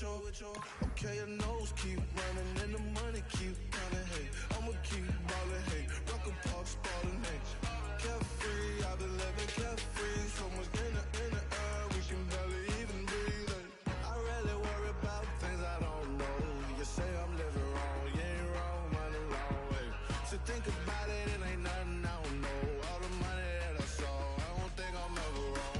Okay, your nose keep running and the money keep running. Hey, I'ma keep ballin'. Hey, rock a park spallin'. Hey, carefree, I've been living carefree. So much in the air, we can barely even breathe. Hey, I rarely worry about things I don't know. You say I'm living wrong, you ain't wrong, man, alone. Hey, so think about it, it ain't nothing I don't know. All the money that I saw, I don't think I'm ever wrong.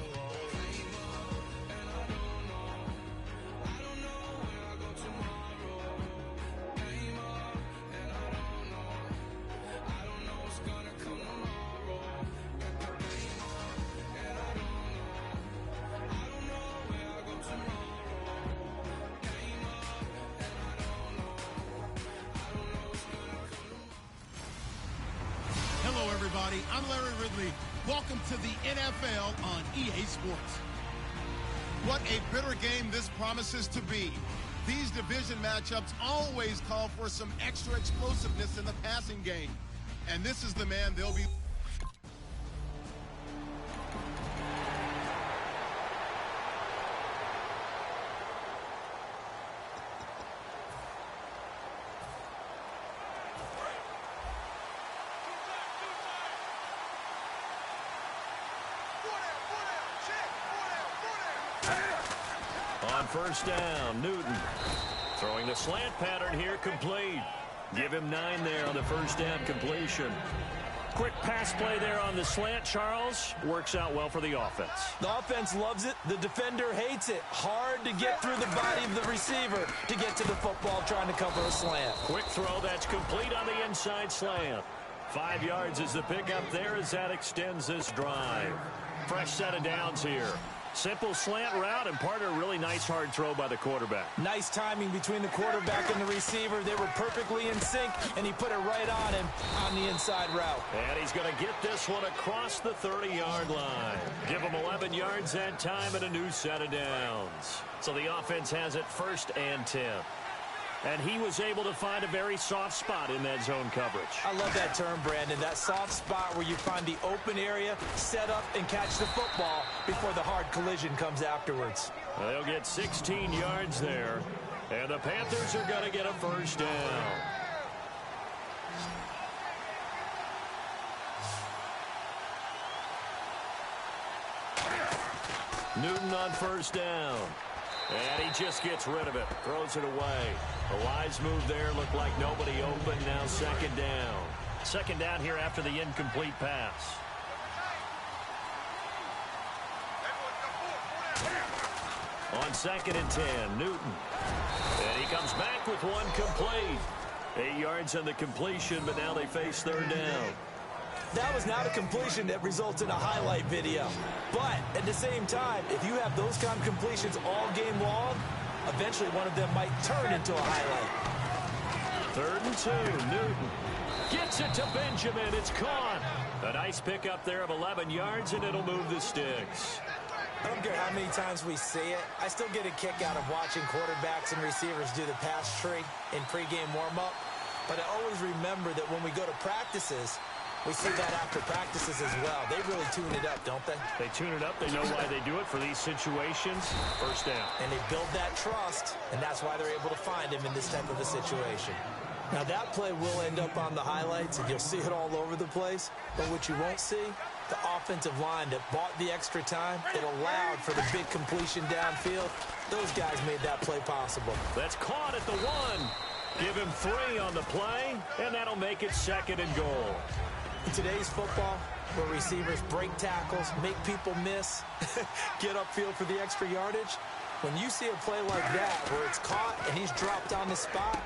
Hello, everybody. I'm Larry Ridley. Welcome to the NFL on EA Sports. What a bitter game this promises to be. These division matchups always call for some extra explosiveness in the passing game. And this is the man they'll be... On first down, Newton throwing the slant pattern here, complete. Give him 9 there on the first down completion. Quick pass play there on the slant, Charles. Works out well for the offense. The offense loves it. The defender hates it. Hard to get through the body of the receiver to get to the football trying to cover a slant. Quick throw that's complete on the inside slant. 5 yards is the pickup there as that extends this drive. Fresh set of downs here. Simple slant route and part of a really nice hard throw by the quarterback. Nice timing between the quarterback and the receiver. They were perfectly in sync, and he put it right on him on the inside route. And he's going to get this one across the 30-yard line. Give him 11 yards that time and a new set of downs. So the offense has it 1st and 10. And he was able to find a very soft spot in that zone coverage. I love that term, Brandon. That soft spot where you find the open area, set up, and catch the football before the hard collision comes afterwards. They'll get 16 yards there. And the Panthers are going to get a first down. Newton on first down. And he just gets rid of it. Throws it away. A wise move there. Looked like nobody open. Now 2nd down. 2nd down here after the incomplete pass. On 2nd and 10, Newton. And he comes back with one complete. 8 yards on the completion, but now they face 3rd down. That was not a completion that results in a highlight video. But at the same time, if you have those kind of completions all game long, eventually one of them might turn into a highlight. 3rd and 2, Newton. Gets it to Benjamin. It's caught. A nice pickup there of 11 yards, and it'll move the sticks. I don't care how many times we see it. I still get a kick out of watching quarterbacks and receivers do the pass tree in pregame warm-up. But I always remember that when we go to practices, we see that after practices as well. They really tune it up, don't they? They tune it up. They know why they do it for these situations. First down. And they build that trust, and that's why they're able to find him in this type of a situation. Now, that play will end up on the highlights, and you'll see it all over the place. But what you won't see, the offensive line that bought the extra time, that allowed for the big completion downfield, those guys made that play possible. That's caught at the 1. Give him 3 on the play, and that'll make it 2nd and goal. In today's football, where receivers break tackles, make people miss, get upfield for the extra yardage, when you see a play like that where it's caught and he's dropped on the spot.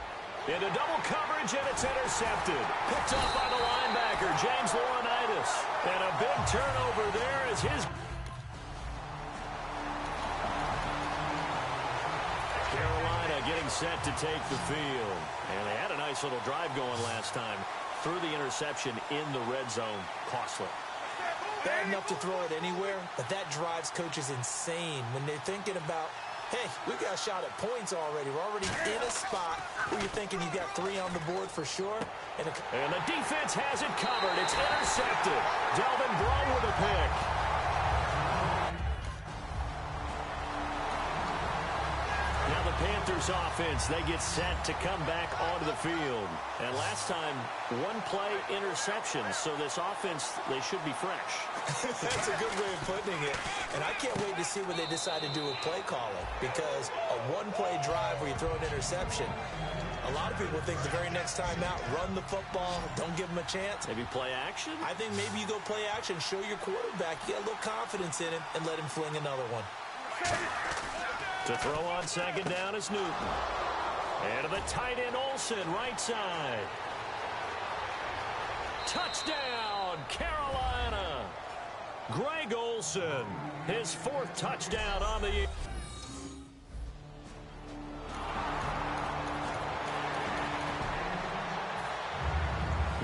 Into double coverage, and it's intercepted. Picked up by the linebacker, James Laurinaitis. And a big turnover there as his... Carolina getting set to take the field. And they had a nice little drive going last time. Threw the interception in the red zone. Costly. Bad enough to throw it anywhere, but that drives coaches insane when they're thinking about, hey, we got a shot at points already. We're already in a spot where you're thinking you got 3 on the board for sure. And the defense has it covered. It's intercepted. Delvin Breaux with a pick. Now the Panthers offense, they get set to come back onto the field. And last time, one play interception. So this offense, they should be fresh. That's a good way of putting it. And I can't wait to see what they decide to do with play calling. Because a one-play drive where you throw an interception, a lot of people think the very next time out, run the football, don't give them a chance. Maybe play action? I think maybe you go play action, show your quarterback, you get a little confidence in him, and let him fling another one. To throw on second down is Newton. And to the tight end, Olsen, right side. Touchdown, Carolina. Greg Olsen, his 4th touchdown on the year.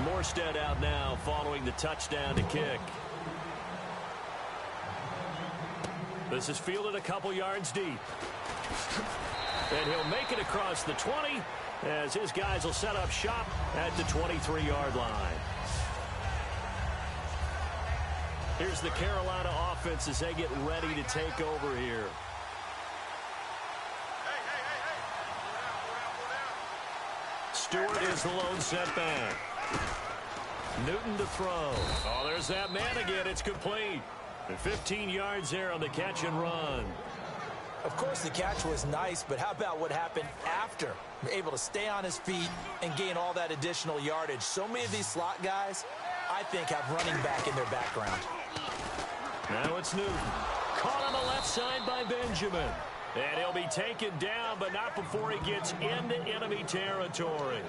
Morstead out now following the touchdown to kick. This is fielded a couple yards deep. And he'll make it across the 20 as his guys will set up shop at the 23-yard line. Here's the Carolina offense as they get ready to take over here. Stewart is the lone setback. Newton to throw. Oh, there's that man again. It's complete. 15 yards there on the catch and run. Of course, the catch was nice, but how about what happened after? Able to stay on his feet and gain all that additional yardage. So many of these slot guys, I think, have running back in their background. Now it's Newton. Caught on the left side by Benjamin. And he'll be taken down, but not before he gets into enemy territory.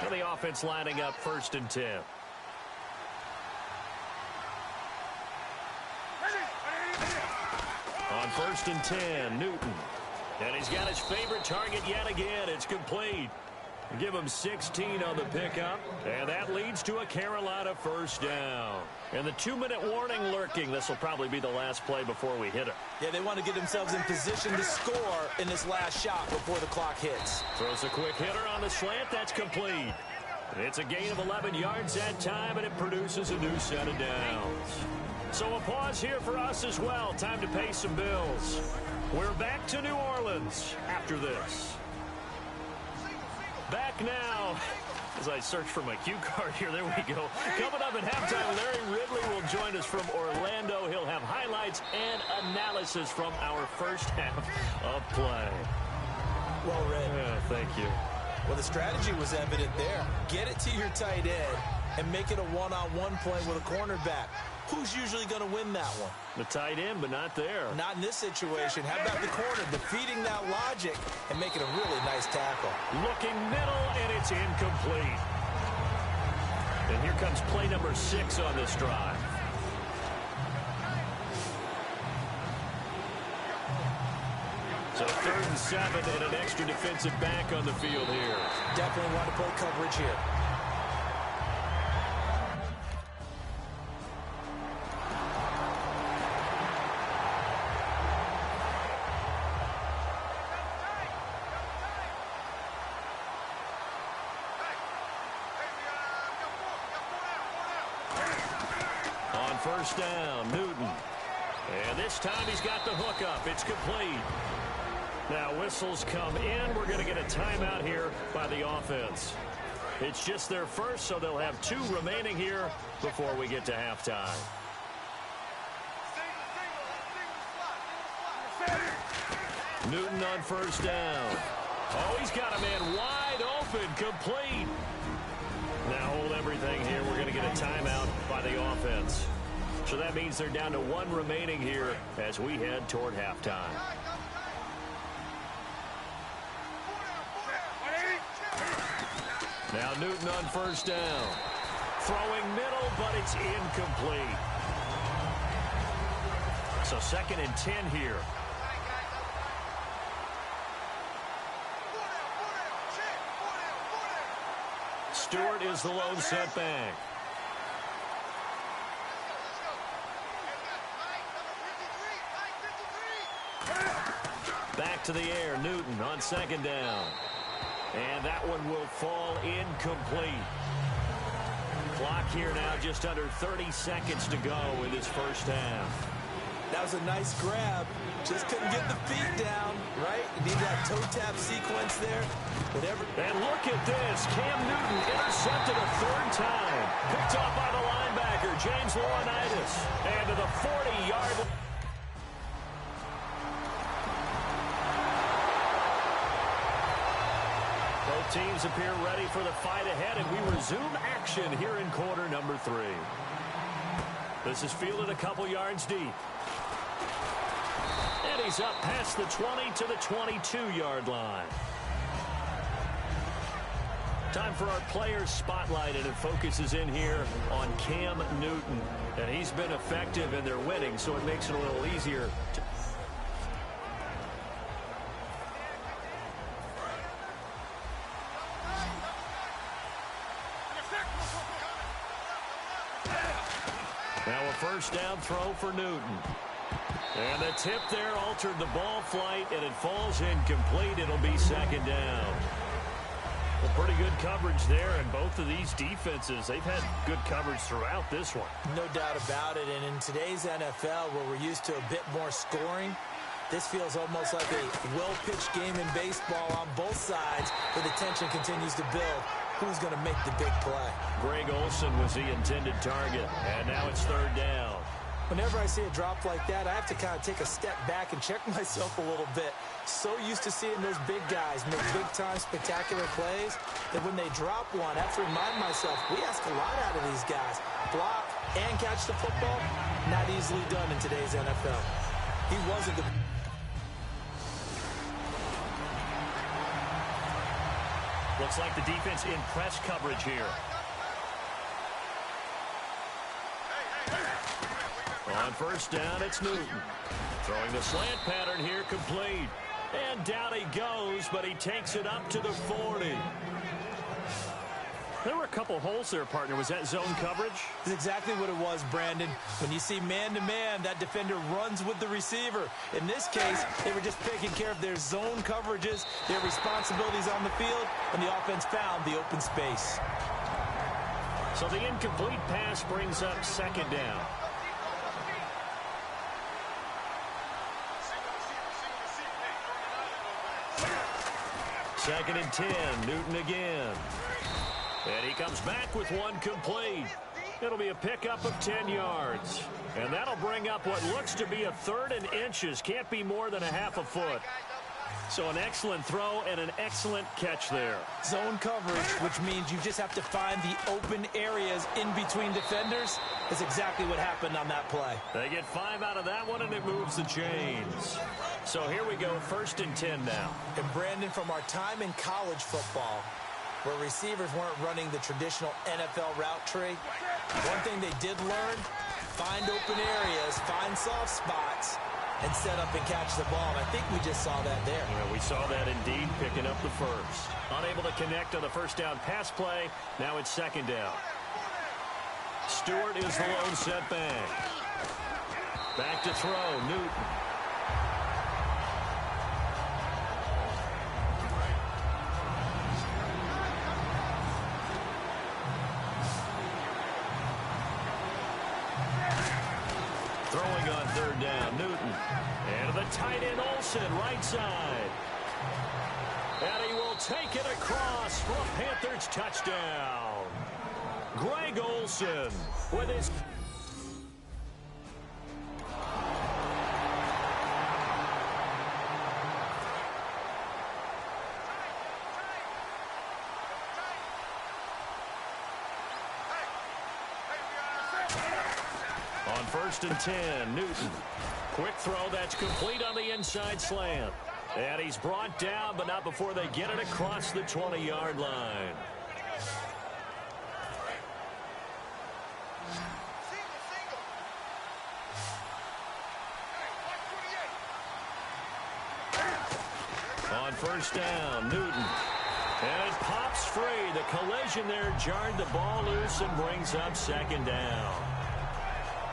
And the offense lining up 1st and 10. On 1st and 10, Newton. And he's got his favorite target yet again. It's complete. Give him 16 on the pickup. And that leads to a Carolina 1st down. And the 2-minute warning lurking. This will probably be the last play before we hit it. Yeah, they want to get themselves in position to score in this last shot before the clock hits. Throws a quick hitter on the slant. That's complete. It's a gain of 11 yards that time, and it produces a new set of downs. So a pause here for us as well. Time to pay some bills. We're back to New Orleans after this. Back now. As I search for my cue card here, there we go. Coming up at halftime, Larry Ridley will join us from Orlando. He'll have highlights and analysis from our first half of play. Well read. Yeah, thank you. Well, the strategy was evident there. Get it to your tight end and make it a one-on-one play with a cornerback. Who's usually going to win that one? The tight end, but not there. Not in this situation. How about the corner defeating that logic and making a really nice tackle? Looking middle, and it's incomplete. And here comes play number 6 on this drive. So 3rd and 7 and an extra defensive back on the field here. Definitely want to play coverage here. On 1st down, Newton. And this time he's got the hook up. It's complete. Now whistles come in. We're going to get a timeout here by the offense. It's just their first, so they'll have 2 remaining here before we get to halftime. Newton on 1st down. Oh, he's got a man wide open, complete. Now hold everything here. We're going to get a timeout by the offense. So that means they're down to 1 remaining here as we head toward halftime. Now Newton on 1st down. Throwing middle, but it's incomplete. So 2nd and 10 here. Stewart is the lone setback. Back to the air, Newton on 2nd down. And that one will fall incomplete. Clock here now, just under 30 seconds to go in this first half. That was a nice grab. Just couldn't get the feet down, right? You need that toe tap sequence there. Whatever. And look at this. Cam Newton intercepted a third time. Picked off by the linebacker, James Laurinaitis. And to the 40-yard line. Both teams appear ready for the fight ahead, and we resume action here in quarter number 3. This is fielded a couple yards deep. And he's up past the 20 to the 22-yard line. Time for our players spotlight, and it focuses in here on Cam Newton. And he's been effective, and they're winning, so it makes it a little easier to... Now a first down throw for Newton. And the tip there altered the ball flight, and it falls incomplete. It'll be second down. Well, pretty good coverage there, and both of these defenses, they've had good coverage throughout this one. No doubt about it, and in today's NFL, where we're used to a bit more scoring, this feels almost like a well-pitched game in baseball on both sides, where the tension continues to build. Who's going to make the big play? Greg Olsen was the intended target, and now it's third down. Whenever I see a drop like that, I have to kind of take a step back and check myself a little bit. So used to seeing those big guys make big-time spectacular plays that when they drop one, I have to remind myself, we ask a lot out of these guys. Block and catch the football, not easily done in today's NFL. He wasn't the... Looks like the defense in press coverage here. On first down, it's Newton. Throwing the slant pattern here, complete. And down he goes, but he takes it up to the 40. There were a couple holes there, partner. Was that zone coverage? That's exactly what it was, Brandon. When you see man-to-man, that defender runs with the receiver. In this case, they were just taking care of their zone coverages, their responsibilities on the field, and the offense found the open space. So the incomplete pass brings up second down. Second and 10, Newton again. And he comes back with one complete. It'll be a pickup of 10 yards. And that'll bring up what looks to be a third and inches. Can't be more than a half a foot. So an excellent throw and an excellent catch there. Zone coverage, which means you just have to find the open areas in between defenders. That's exactly what happened on that play. They get 5 out of that one, and it moves the chains. So here we go, first and 10 now. And Brandon, from our time in college football, where receivers weren't running the traditional NFL route tree, one thing they did learn, find open areas, find soft spots, and set up and catch the ball. And I think we just saw that there. Yeah, we saw that indeed, picking up the first. Unable to connect on the first down pass play. Now it's second down. Stewart is the lone setback. Back to throw, Newton. Throwing on third down, Newton. And the tight end, Olsen, right side. And he will take it across for a Panthers touchdown. Greg Olsen with his... On first and 10, Newton. Quick throw that's complete on the inside slant. And he's brought down, but not before they get it across the 20-yard line. On first down, Newton. And it pops free. The collision there jarred the ball loose and brings up second down.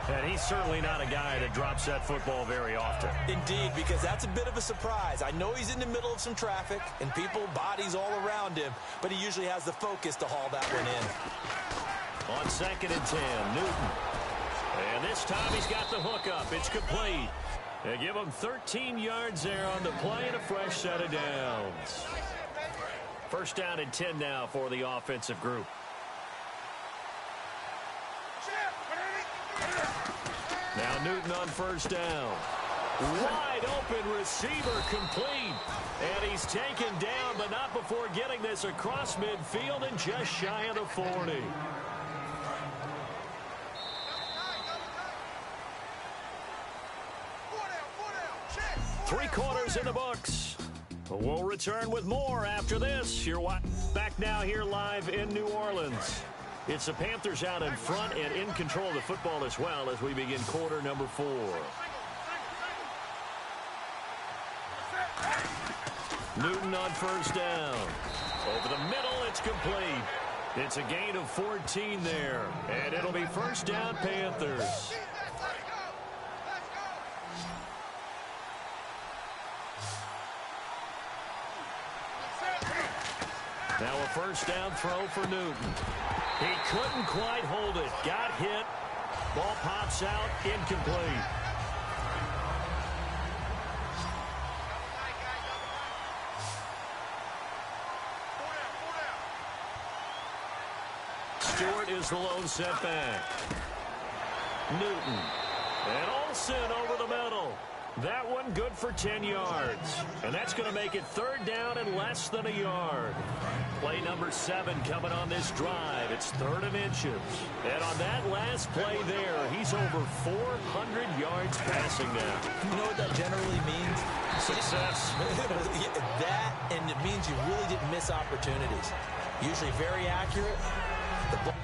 And he's certainly not a guy that drops that football very often. Indeed, because that's a bit of a surprise. I know he's in the middle of some traffic and people, bodies all around him, but he usually has the focus to haul that one in. On second and 10, Newton. And this time he's got the hookup. It's complete. They give him 13 yards there on the play and a fresh set of downs. First down and 10 now for the offensive group. Now Newton on first down. Wide open receiver complete. And he's taken down, but not before getting this across midfield and just shy of the 40. Three quarters in the books. We'll return with more after this. You're back now here live in New Orleans. It's the Panthers out in front and in control of the football as well as we begin quarter number 4. Newton on first down. Over the middle, it's complete. It's a gain of 14 there. And it'll be first down Panthers. Now a first down throw for Newton. He couldn't quite hold it. Got hit. Ball pops out. Incomplete. Stewart is the lone setback. Newton. And Olsen over the middle. That one good for 10 yards. And that's going to make it third down and less than a yard. Play number 7 coming on this drive. It's third and inches. And on that last play there, he's over 400 yards passing now. You know what that generally means? Success. That, and it means you really didn't miss opportunities. Usually very accurate. The ball.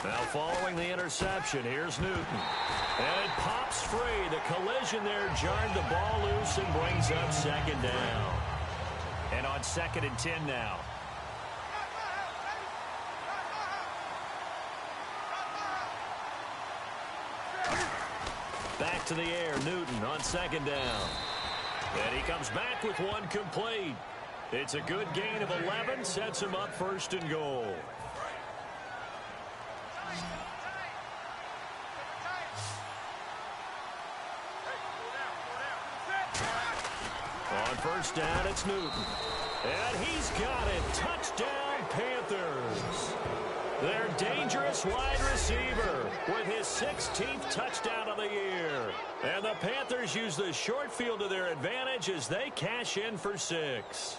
Now following the interception, here's Newton. And it pops free. The collision there jarred the ball loose and brings up second down. And on second and 10 now. Back to the air, Newton on second down. And he comes back with one complete. It's a good gain of 11, sets him up first and goal. On first down, it's Newton. And he's got it. Touchdown, Panthers. Their dangerous wide receiver with his 16th touchdown of the year. And the Panthers use the short field to their advantage as they cash in for 6.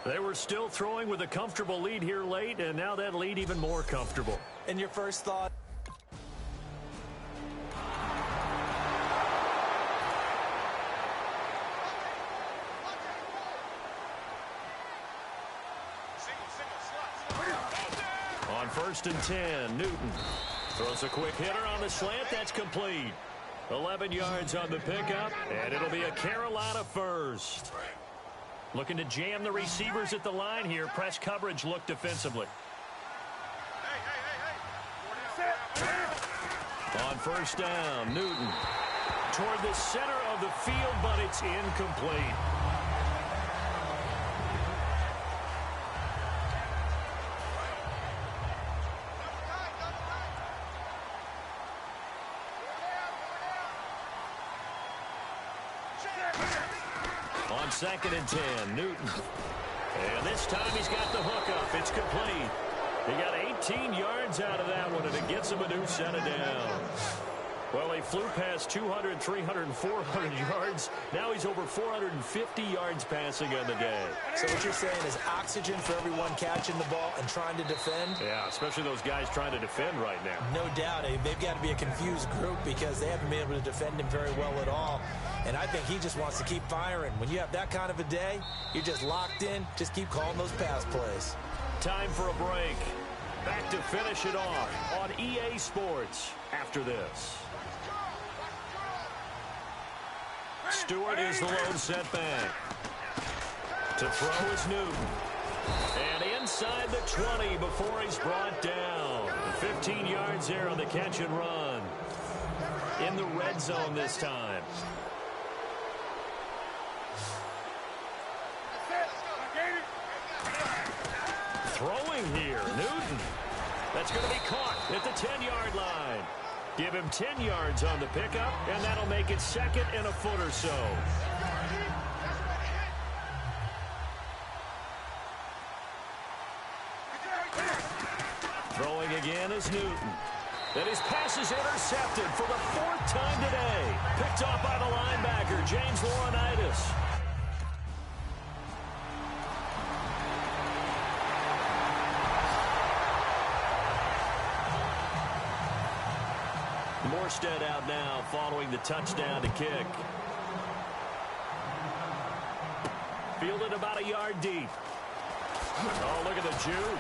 They were still throwing with a comfortable lead here late, and now that lead even more comfortable. And your first thought? On first and 10, Newton throws a quick hitter on the slant. That's complete. 11 yards on the pickup, and it'll be a Carolina first. Looking to jam the receivers at the line here. Press coverage look defensively. On first down, Newton toward the center of the field, but it's incomplete. On second and 10, Newton. And this time he's got the hookup. It's complete. He got 18 yards out of that one, and it gets him a new set of downs. Well, he flew past 200, 300, 400 yards. Now he's over 450 yards passing on the day. So what you're saying is oxygen for everyone catching the ball and trying to defend? Yeah, especially those guys trying to defend right now. No doubt. They've got to be a confused group because they haven't been able to defend him very well at all. And I think he just wants to keep firing. When you have that kind of a day, you're just locked in. Just keep calling those pass plays. Time for a break. Back to finish it off on EA Sports after this. Stewart is the lone setback. To throw is Newton. And inside the 20 before he's brought down. 15 yards there on the catch and run. In the red zone this time. Throwing here, Newton. That's going to be caught at the 10-yard line. Give him 10 yards on the pickup, and that'll make it second and a foot or so. Throwing again is Newton. And his pass is intercepted for the 4th time today. Picked off by the linebacker, James Laurinaitis. Morstead out now following the touchdown to kick. Fielded about a yard deep. Oh, look at the juke.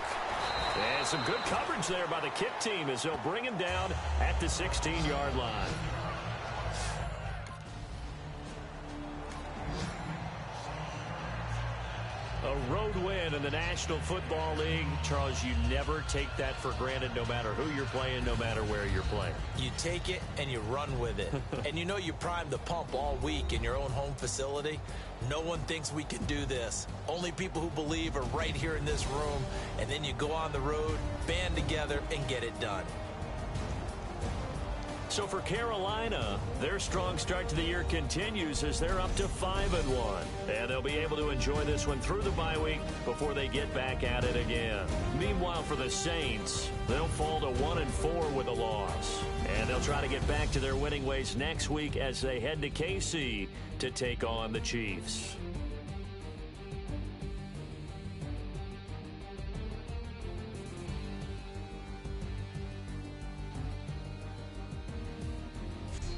And some good coverage there by the kick team as they'll bring him down at the 16-yard line. A road win in the National Football League. Charles, you never take that for granted no matter who you're playing, no matter where you're playing. You take it and you run with it. And you know you primed the pump all week in your own home facility. No one thinks we can do this. Only people who believe are right here in this room. And then you go on the road, band together, and get it done. So for Carolina, their strong start to the year continues as they're up to 5-1. And they'll be able to enjoy this one through the bye week before they get back at it again. Meanwhile, for the Saints, they'll fall to 1-4 with a loss. And they'll try to get back to their winning ways next week as they head to KC to take on the Chiefs.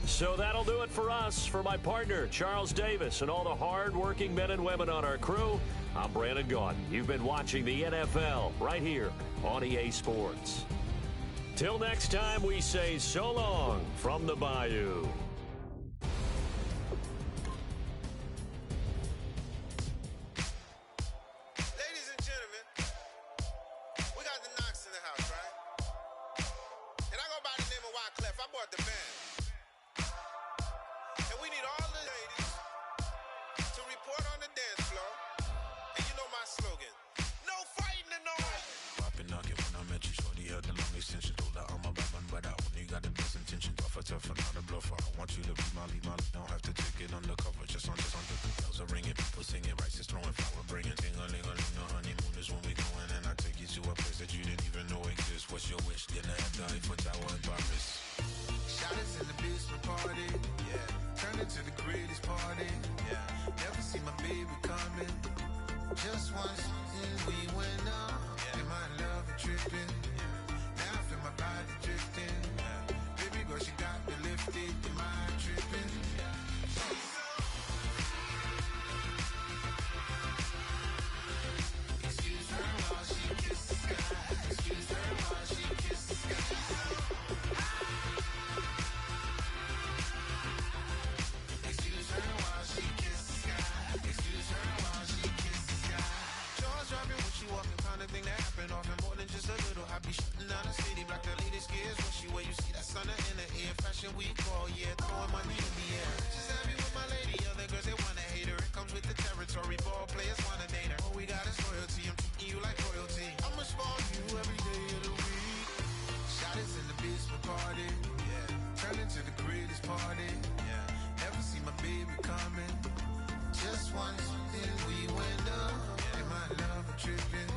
So that'll do it for us. For my partner, Charles Davis, and all the hard-working men and women on our crew, I'm Brandon Gaudin. You've been watching the NFL right here on EA Sports. Till next time, we say so long from the Bayou. Ladies and gentlemen, we got the Knox in the house, right? And I go by the name of Wyclef. I bought the band. And we need all the ladies to report on the dance floor. And you know my slogan, no fighting in no Poppin' knockin' when I met you, shorty had the long extension. Told her I'm a bad man, but I only got the best intention. Tougher, not a bluffer. I want you to be my lead, don't have to take it undercover. Just on the bells are ringing, people singing, rice is throwing, flower bringing. Ting-a-ling-a-ling, the honeymoon is when we going, and I take you to a place that you didn't even know exists. What's your wish? Dinner at the Eiffel Tower in Paris. Shout it in the basement party, yeah. Turn it to the greatest party, yeah. Never see my baby coming. Just once, and we went up. Yeah. And my love tripping, yeah. Now I feel my body drifting, yeah. Baby girl, she got me lifted, the mind tripping, yeah. Excuse her while she kisses the sky. Excuse her while she kisses the sky. Excuse her while she kisses the sky. Excuse her while she kisses the sky. Jaws dropping when she walking, kind of thing that happen often more than just a little. I be shutting down the city, black the latest gears. When she wear, you see that sun in the air. Fashion week all year, throwing money in the air. She's happy with my lady, other girls they wanna hate her. It comes with the territory, ball players wanna date her. All we got is loyalty, I'm treating you like royalty. I'ma spoil you every day of the week. Shot is in the basement party, yeah. Turn into the greatest party, yeah. Never see my baby coming. Just once, then we went up, yeah. And my love tripping.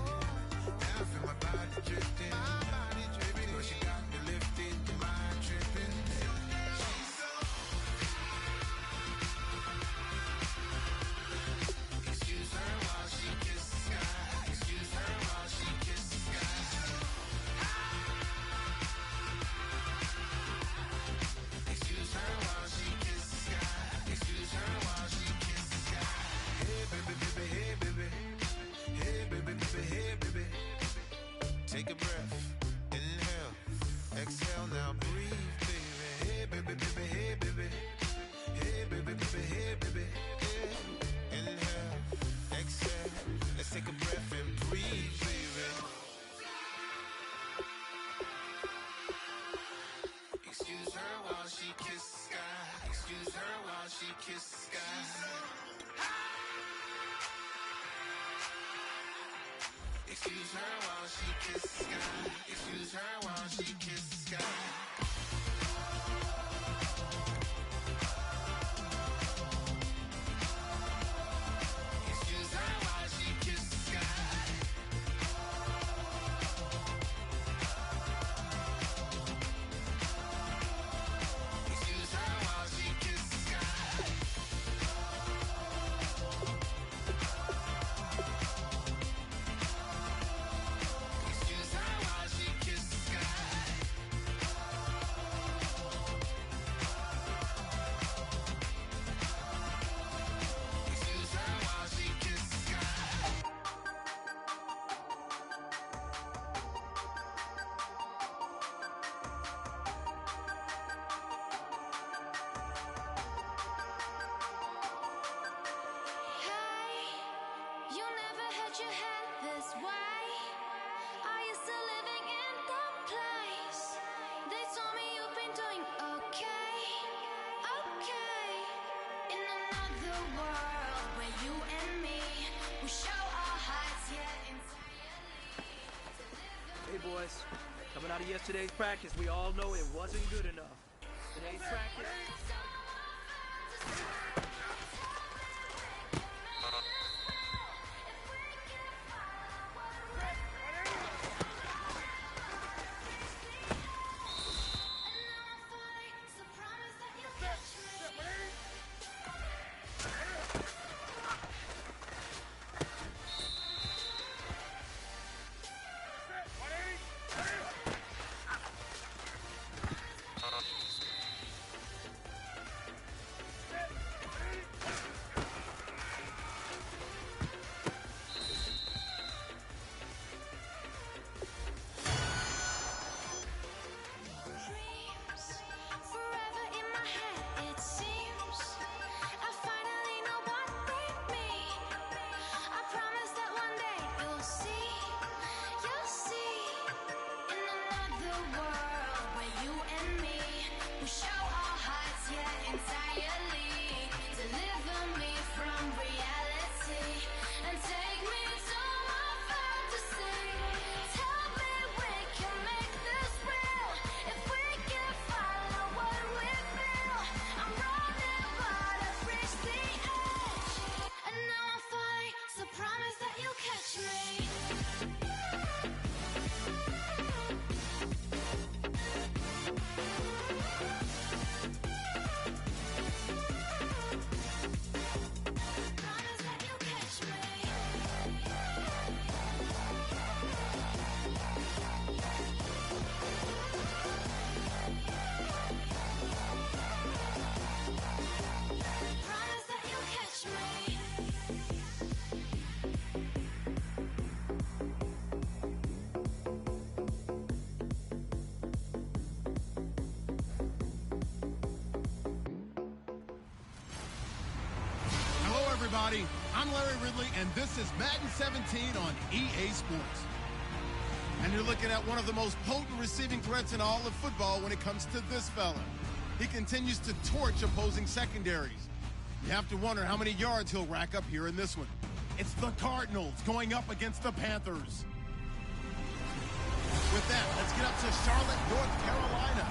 Now I feel my body drifting. My body dripping. Girl, she got me lifted, the mind tripping. She's so. Excuse her while she kisses the sky. Excuse her while she kisses the sky. Excuse her while she kisses the sky. Excuse her while she kisses the sky. Hey, baby. Excuse her while she kisses the sky. Excuse her while she kisses the sky. Excuse her while she kisses the sky. Excuse her while she kisses the sky. Excuse her while she kisses the sky. Excuse her while she kisses the sky. Hey, you never had your head this way. Are you still living in that place? They told me you've been doing okay, okay. In another world where you and me, we show our hearts yet entirely. Hey boys, coming out of yesterday's practice, we all know it wasn't good enough. Today's practice. So promise that you'll catch me. Dreams forever in my head, it seems. I finally know what they mean. I promise that one day you'll see. In another world where you and me, we show our hearts yet entirely. Deliver me from reality and take me to my fantasy. Tell me we can make this real if we can follow what we feel. I'm running, but I've reached the edge, and now I'm falling. So promise that you'll catch me. Promise that you'll catch me. Promise that you'll catch me. Hello, everybody. I'm Larry Ridley, and this is Madden 17 on EA Sports. And you're looking at one of the most potent receiving threats in all of football when it comes to this fella. He continues to torch opposing secondaries. You have to wonder how many yards he'll rack up here in this one. It's the Cardinals going up against the Panthers. With that, let's get up to Charlotte, North Carolina,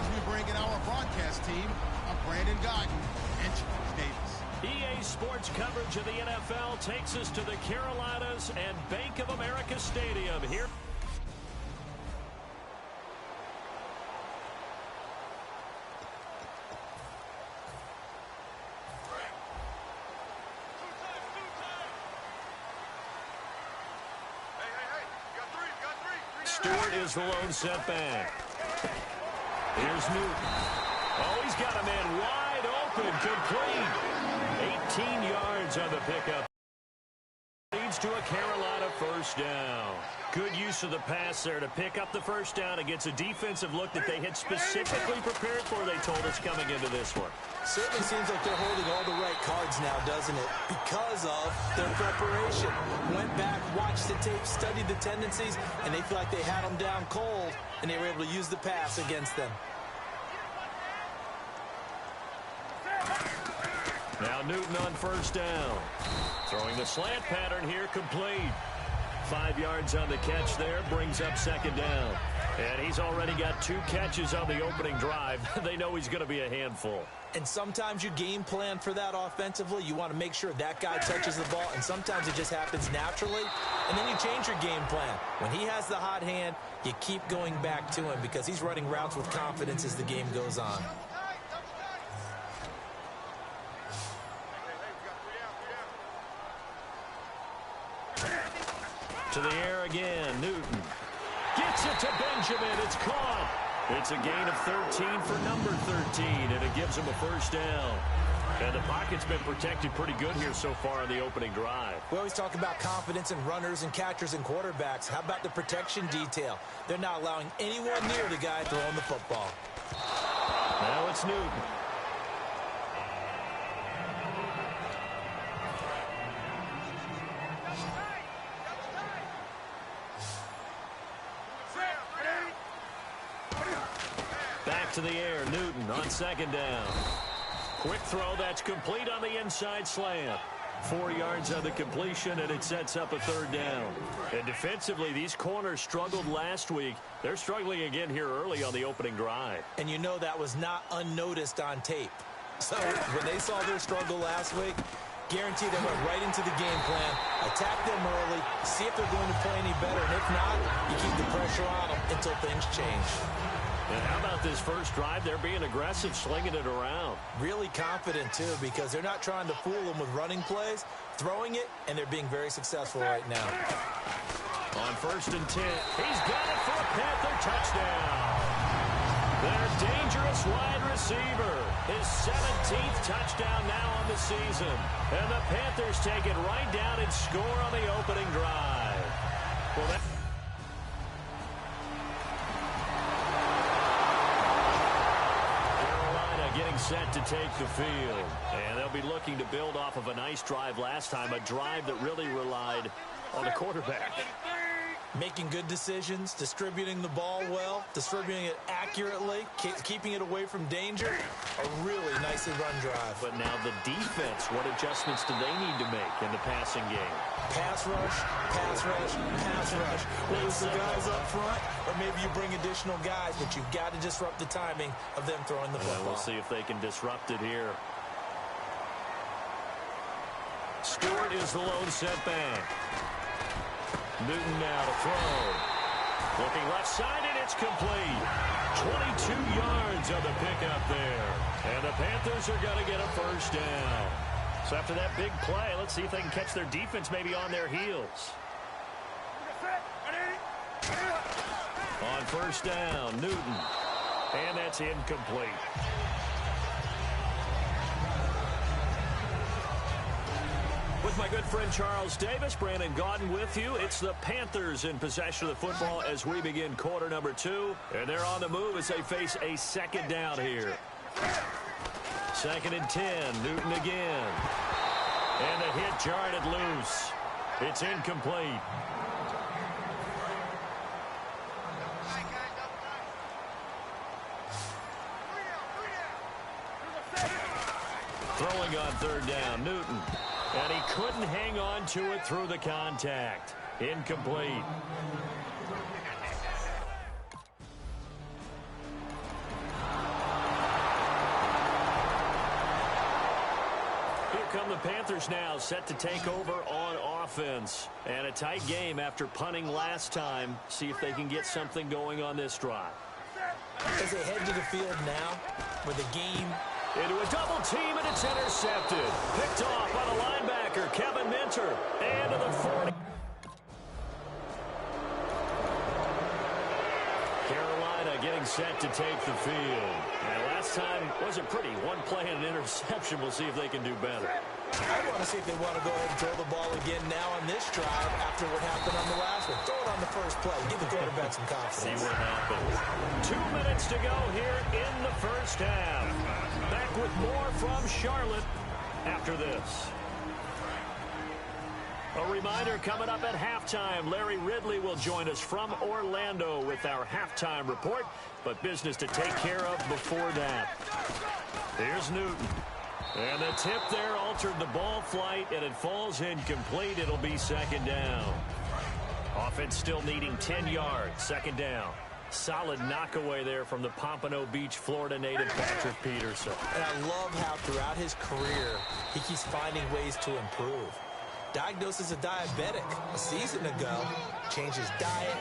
as we bring in our broadcast team of Brandon Guyton and Charles Davis. EA Sports coverage of the NFL takes us to the Carolinas and Bank of America Stadium here. Stewart is the lone setback. Here's Newton. Oh, he's got a man wide open, complete. 18 yards on the pickup. Leads to a Carolina first down. Good use of the pass there to pick up the first down against a defensive look that they had specifically prepared for, they told us, coming into this one. Certainly seems like they're holding all the right cards now, doesn't it? Because of their preparation. Went back, watched the tape, studied the tendencies, and they feel like they had them down cold, and they were able to use the pass against them. Now Newton on first down. Throwing the slant pattern here, complete. 5 yards on the catch there, brings up second down. And he's already got 2 catches on the opening drive. They know he's going to be a handful. And sometimes you game plan for that offensively. You want to make sure that guy touches the ball, and sometimes it just happens naturally. And then you change your game plan. When he has the hot hand, you keep going back to him because he's running routes with confidence as the game goes on. To the air again, Newton. Gets it to Benjamin. It's caught. It's a gain of 13 for number 13, and it gives him a first down. And the pocket's been protected pretty good here so far on the opening drive. We always talk about confidence in runners and catchers and quarterbacks. How about the protection detail? They're not allowing anyone near the guy throwing the football. Now it's Newton. Back to the air, Newton on second down. Quick throw, that's complete on the inside slant. 4 yards on the completion, and it sets up a third down. And defensively, these corners struggled last week. They're struggling again here early on the opening drive. And you know that was not unnoticed on tape. So when they saw their struggle last week, guarantee they went right into the game plan, attack them early, see if they're going to play any better, and if not, you keep the pressure on them until things change. And how about this first drive? They're being aggressive, slinging it around. Really confident, too, because they're not trying to fool them with running plays, throwing it, and they're being very successful right now. On 1st and 10, he's got it for a Panther touchdown. Their dangerous wide receiver. His 17th touchdown now on the season. And the Panthers take it right down and score on the opening drive. Well, that getting set to take the field. And they'll be looking to build off of a nice drive last time, a drive that really relied on the quarterback. Making good decisions, distributing the ball well, distributing it accurately, keeping it away from danger. A really nicely run drive. But now the defense, what adjustments do they need to make in the passing game? Pass rush, pass rush, pass rush. Lose the guys up front, or maybe you bring additional guys, but you've got to disrupt the timing of them throwing the football. We'll see if they can disrupt it here. Stewart is the lone setback. Newton now to throw. Looking left side, and it's complete. 22 yards on the pickup there. And the Panthers are going to get a first down. So after that big play, let's see if they can catch their defense maybe on their heels. On 1st down, Newton. And that's incomplete. With my good friend Charles Davis, Brandon Gaudin with you. It's the Panthers in possession of the football as we begin quarter number 2. And they're on the move as they face a second down here. 2nd and 10, Newton again. And the hit jarred it loose. It's incomplete. Throwing on 3rd down, Newton. And he couldn't hang on to it through the contact. Incomplete. Here come the Panthers now, set to take over on offense. And a tight game after punting last time. See if they can get something going on this drive. As they head to the field now, with the game into a double team, and it's intercepted. Picked off by the linebacker, Kevin Minter. And to the 40. Carolina getting set to take the field. And last time wasn't pretty. One play and an interception. We'll see if they can do better. I want to see if they want to go ahead and throw the ball again now on this drive after what happened on the last one. Throw it on the first play. Give the quarterback some confidence. See what happens. 2 minutes to go here in the first half. Back with more from Charlotte after this. A reminder coming up at halftime. Larry Ridley will join us from Orlando with our halftime report. But business to take care of before that. Here's Newton. And the tip there altered the ball flight, and it falls incomplete. It'll be 2nd down. Offense still needing 10 yards. Second down. Solid knockaway there from the Pompano Beach, Florida native Patrick Peterson. And I love how throughout his career, he keeps finding ways to improve. Diagnosed as a diabetic a season ago, changed his diet,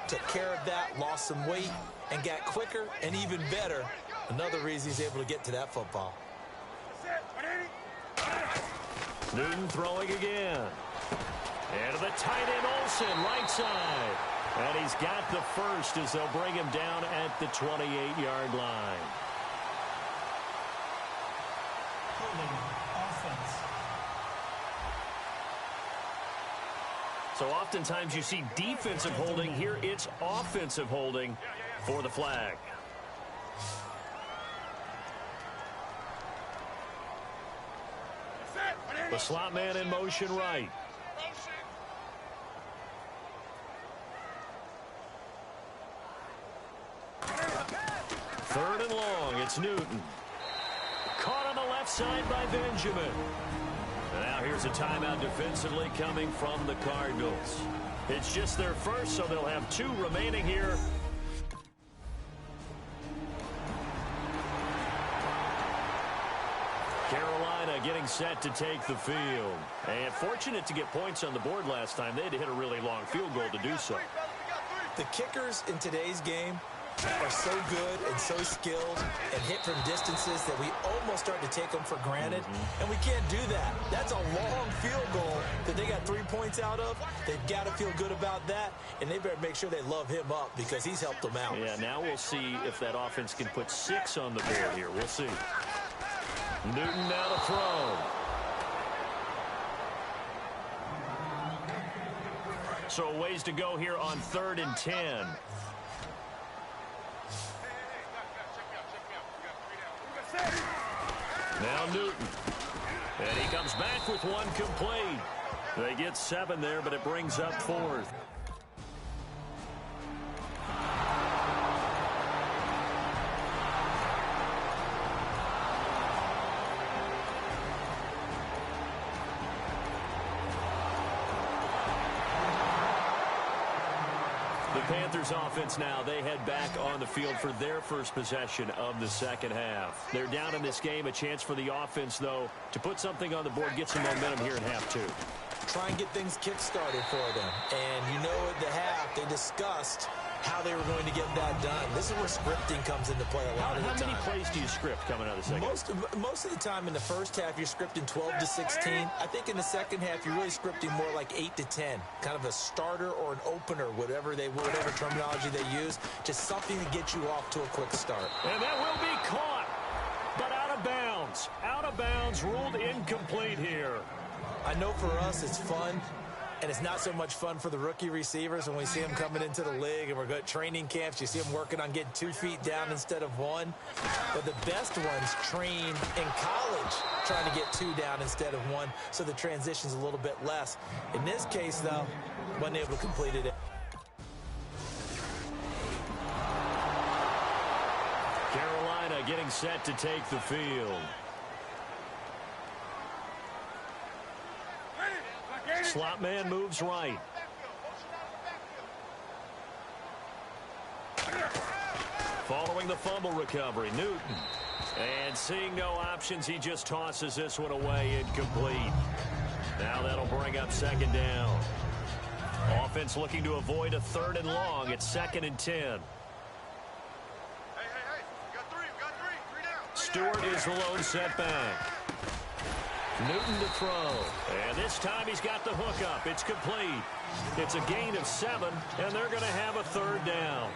took care of that, lost some weight, and got quicker and even better. Another reason he's able to get to that football. Newton throwing again. And to the tight end Olsen, right side. And he's got the first as they'll bring him down at the 28-yard line. So oftentimes you see defensive holding. Here it's offensive holding for the flag. The slot man in motion right. Third and long, it's Newton. Caught on the left side by Benjamin. And now here's a timeout defensively coming from the Cardinals. It's just their first, so they'll have 2 remaining here. Carolina getting set to take the field. And fortunate to get points on the board last time. They had to hit a really long field goal to do so. The kickers in today's game are so good and so skilled and hit from distances that we almost start to take them for granted. And we can't do that. That's a long field goal that they got 3 points out of. They've got to feel good about that, and they better make sure they love him up because he's helped them out. Yeah, now we'll see if that offense can put 6 on the board here. We'll see. Newton now to throw. So a ways to go here on 3rd and 10. Now Newton. And he comes back with one complete. They get 7 there, but it brings up 4th. The Panthers offense now, they head back on the field for their first possession of the second half. They're down in this game. A chance for the offense, though, to put something on the board, get some momentum here in half 2. Try and get things kick-started for them. And you know at the half, they discussed how they were going to get that done. This is where scripting comes into play a lot of the time. How many plays do you script coming out of the second half? Most of the time in the first half, you're scripting 12 to 16. I think in the second half, you're really scripting more like 8 to 10. Kind of a starter or an opener, whatever terminology they use. Just something to get you off to a quick start. And that will be caught, but out of bounds. Out of bounds, ruled incomplete here. I know for us it's fun. And it's not so much fun for the rookie receivers when we see them coming into the league and we're going to training camps. You see them working on getting 2 feet down instead of 1. But the best ones train in college trying to get 2 down instead of 1, so the transition's a little bit less. In this case, though, wasn't able to complete it. Carolina getting set to take the field. Slot man moves right. Following the fumble recovery, Newton. And seeing no options, he just tosses this one away, incomplete. Now that'll bring up 2nd down. Offense looking to avoid a 3rd and long. It's 2nd and 10. Hey, we got 3 down. Stewart is the lone setback. Newton to throw. And this time he's got the hook up. It's complete. It's a gain of 7, and they're going to have a 3rd down.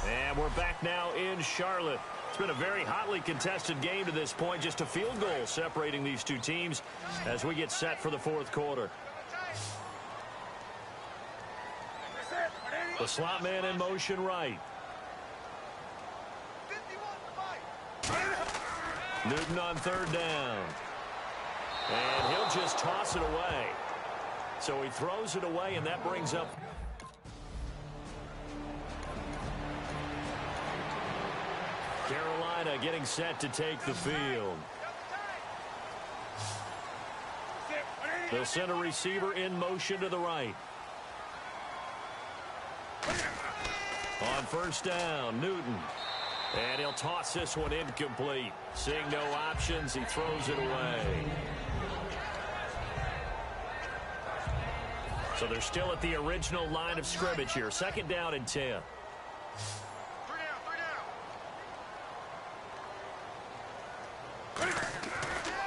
And we're back now in Charlotte. It's been a very hotly contested game to this point. Just a field goal separating these 2 teams as we get set for the 4th quarter. The slot man in motion right. Newton on 3rd down. And he'll just toss it away. So he throws it away, and that brings up... Carolina getting set to take the field. They'll send a receiver in motion to the right. On first down, Newton. And he'll toss this one incomplete. Seeing no options, he throws it away. So they're still at the original line of scrimmage here. Second down and 10.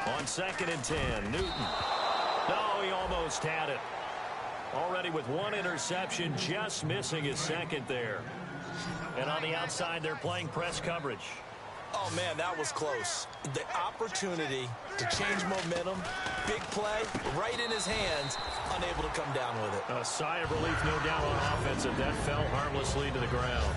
On second and 10, Newton. No, he almost had it. Already with one interception, just missing his second there. And on the outside, they're playing press coverage. Oh, man, that was close. The opportunity to change momentum, big play, right in his hands, unable to come down with it. A sigh of relief, no doubt, on offense, and that fell harmlessly to the ground.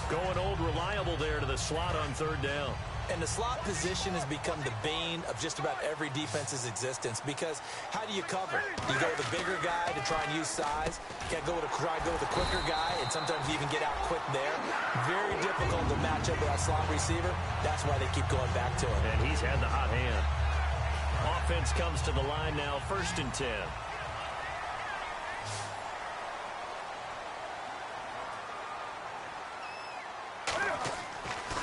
Going old reliable there to the slot on third down. And the slot position has become the bane of just about every defense's existence, because how do you cover? You go with a bigger guy to try and use size. You can't try to go with a quicker guy, and sometimes you even get out quick there. Very difficult to match up with that slot receiver. That's why they keep going back to him. And he's had the hot hand. Offense comes to the line now, first and 10.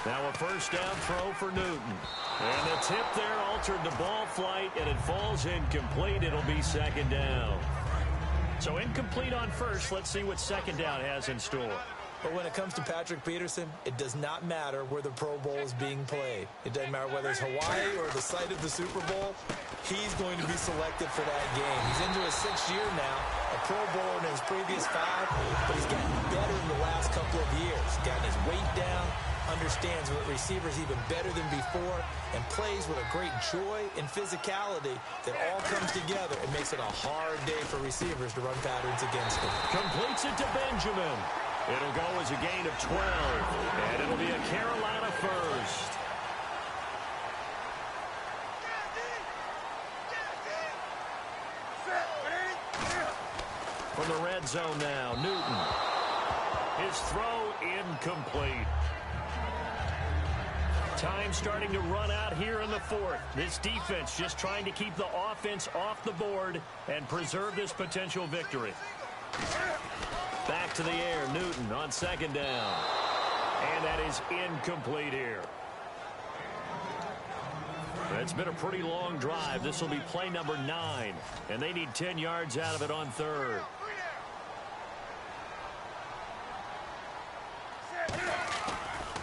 Now a first down throw for Newton. And the tip there altered the ball flight, and it falls incomplete. It'll be second down. So incomplete on first. Let's see what second down has in store. But when it comes to Patrick Peterson, it does not matter where the Pro Bowl is being played. It doesn't matter whether it's Hawaii or the site of the Super Bowl. He's going to be selected for that game. He's into his 6th year now, a Pro Bowler in his previous 5, but he's gotten better in the last couple of years. He's gotten his weight down, understands what receivers even better than before, and plays with a great joy and physicality that all comes together and makes it a hard day for receivers to run patterns against him. Completes it to Benjamin. It'll go as a gain of 12, and it'll be a Carolina first. From the red zone now, Newton. His throw incomplete. Time starting to run out here in the fourth. This defense just trying to keep the offense off the board and preserve this potential victory. Back to the air, Newton on second down. And that is incomplete here. It's been a pretty long drive. This will be play number 9. And they need 10 yards out of it on third.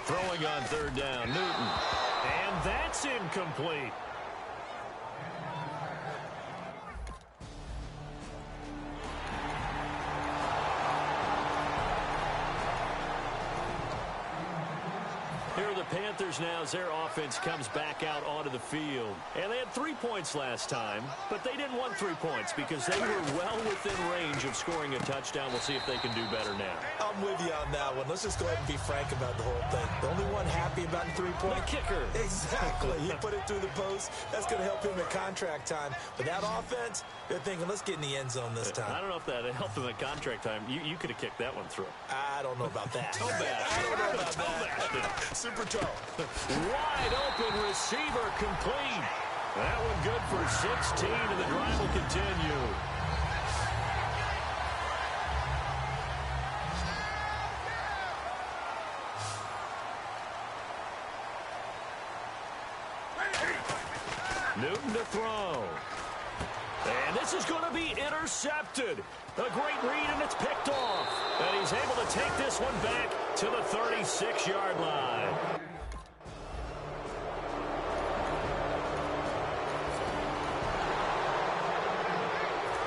Throwing on third down, Newton. And that's incomplete. Here are the Panthers now as their offense comes back out onto the field. And they had 3 points last time, but they didn't want 3 points because they were well within range of scoring a touchdown. We'll see if they can do better now. I'm with you on that one. Let's just go ahead and be frank about the whole thing. The only one happy about the 3-point. The kicker. Exactly. You put it through the post. That's going to help him at contract time. But that offense, they're thinking, let's get in the end zone this time. I don't know if that helped him at contract time. You could have kicked that one through. I don't know about that. Toe bash. I don't know about that. Super toe. Wide open receiver complete. That one good for 16, and the drive will continue. Newton to throw. And this is going to be intercepted. A great read, and it's picked off. And he's able to take this one back to the 36-yard line.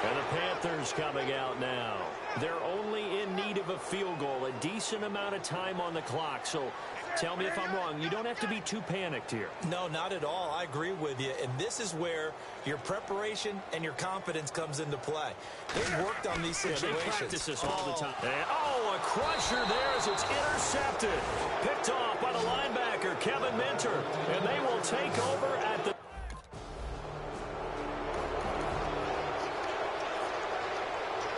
And the Panthers coming out now. They're only in need of a field goal, a decent amount of time on the clock. So tell me if I'm wrong. You don't have to be too panicked here. No, not at all. I agree with you. And this is where your preparation and your confidence comes into play. They've worked on these situations. Yeah, they practice this all the time. And, a crusher there as it's intercepted. Picked off by the linebacker, Kevin Minter. And they will take over at the...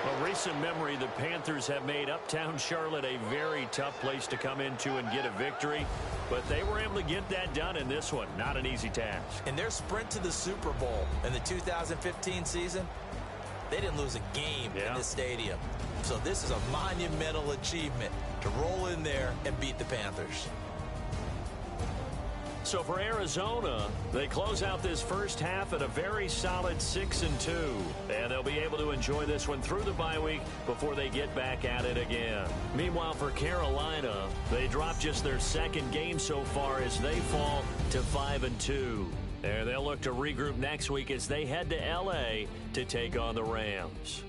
A recent memory, the Panthers have made Uptown Charlotte a very tough place to come into and get a victory. But they were able to get that done in this one. Not an easy task. In their sprint to the Super Bowl in the 2015 season, they didn't lose a game in this stadium. So this is a monumental achievement to roll in there and beat the Panthers. So for Arizona, they close out this first half at a very solid 6-2. And they'll be able to enjoy this one through the bye week before they get back at it again. Meanwhile, for Carolina, they dropped just their second game so far as they fall to 5-2. And they'll look to regroup next week as they head to L.A. to take on the Rams.